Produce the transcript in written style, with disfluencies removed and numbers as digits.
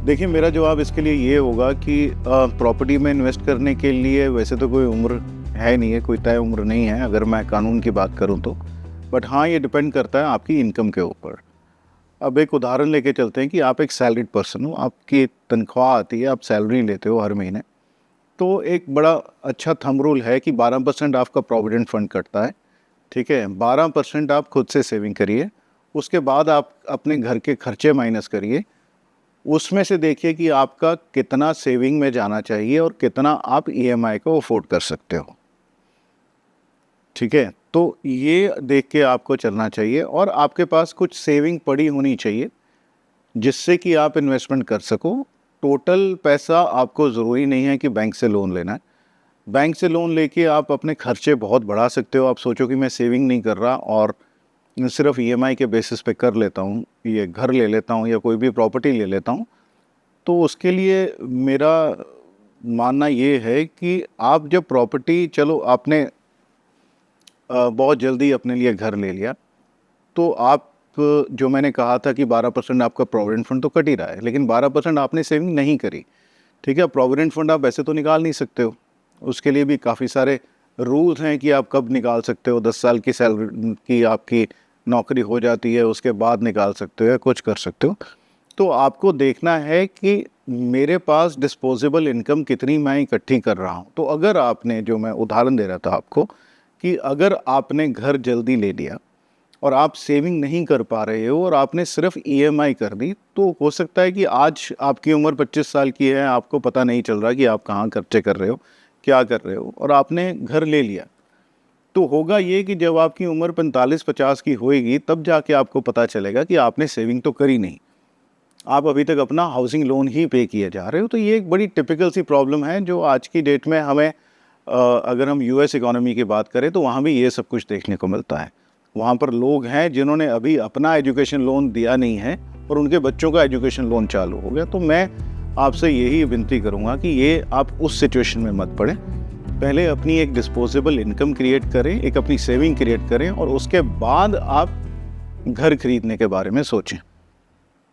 देखिए, मेरा जवाब इसके लिए ये होगा कि प्रॉपर्टी में इन्वेस्ट करने के लिए वैसे तो कोई उम्र है नहीं है, कोई तय उम्र नहीं है अगर मैं कानून की बात करूं तो। बट हाँ, ये डिपेंड करता है आपकी इनकम के ऊपर। अब एक उदाहरण लेके चलते हैं कि आप एक सैलरीड पर्सन हो, आपकी तनख्वाह आती है, आप सैलरी लेते हो हर महीने। तो एक बड़ा अच्छा थंब रूल है कि 12% आपका प्रोविडेंट फंड कटता है, ठीक है? 12% आप खुद से सेविंग करिए, उसके बाद आप अपने घर के खर्चे माइनस करिए। उसमें से देखिए कि आपका कितना सेविंग में जाना चाहिए और कितना आप ईएमआई को अफोर्ड कर सकते हो, ठीक है? तो ये देख के आपको चलना चाहिए और आपके पास कुछ सेविंग पड़ी होनी चाहिए, जिससे कि आप इन्वेस्टमेंट कर सको। टोटल पैसा आपको ज़रूरी नहीं है कि बैंक से लोन लेना है। बैंक से लोन लेके आप अपने खर्चे बहुत बढ़ा सकते हो। आप सोचो कि मैं सेविंग नहीं कर रहा और सिर्फ ईएमआई के बेसिस पे कर लेता हूँ, ये घर ले लेता हूँ या कोई भी प्रॉपर्टी ले लेता हूँ। तो उसके लिए मेरा मानना ये है कि आप जब प्रॉपर्टी, चलो आपने बहुत जल्दी अपने लिए घर ले लिया, तो आप जो मैंने कहा था कि 12% आपका प्रोविडेंट फंड तो कट ही रहा है, लेकिन 12% आपने सेविंग नहीं करी, ठीक है? प्रोविडेंट फंड आप वैसे तो निकाल नहीं सकते हो, उसके लिए भी काफ़ी सारे रूल्स हैं कि आप कब निकाल सकते हो। 10 साल की सैलरी की आपकी नौकरी हो जाती है, उसके बाद निकाल सकते हो या कुछ कर सकते हो। तो आपको देखना है कि मेरे पास डिस्पोजेबल इनकम कितनी मैं इकट्ठी कर रहा हूँ। तो अगर आपने, जो मैं उदाहरण दे रहा था आपको, कि अगर आपने घर जल्दी ले लिया और आप सेविंग नहीं कर पा रहे हो और आपने सिर्फ ईएमआई कर दी, तो हो सकता है कि आज आपकी उम्र 25 साल की है, आपको पता नहीं चल रहा कि आप कहाँ खर्चे कर रहे हो, क्या कर रहे हो, और आपने घर ले लिया। तो होगा ये कि जब आपकी उम्र 45-50 की होएगी, तब जाके आपको पता चलेगा कि आपने सेविंग तो करी नहीं, आप अभी तक अपना हाउसिंग लोन ही पे किए जा रहे हो। तो ये एक बड़ी टिपिकल सी प्रॉब्लम है जो आज की डेट में हमें, अगर हम यूएस इकोनॉमी की बात करें तो वहाँ भी ये सब कुछ देखने को मिलता है। वहाँ पर लोग हैं जिन्होंने अभी अपना एजुकेशन लोन दिया नहीं है और उनके बच्चों का एजुकेशन लोन चालू हो गया। तो मैं आपसे यही विनती करूँगा कि ये आप उस सिचुएशन में मत पड़ें। पहले अपनी एक डिस्पोजेबल इनकम क्रिएट करें, एक अपनी सेविंग क्रिएट करें और उसके बाद आप घर खरीदने के बारे में सोचें।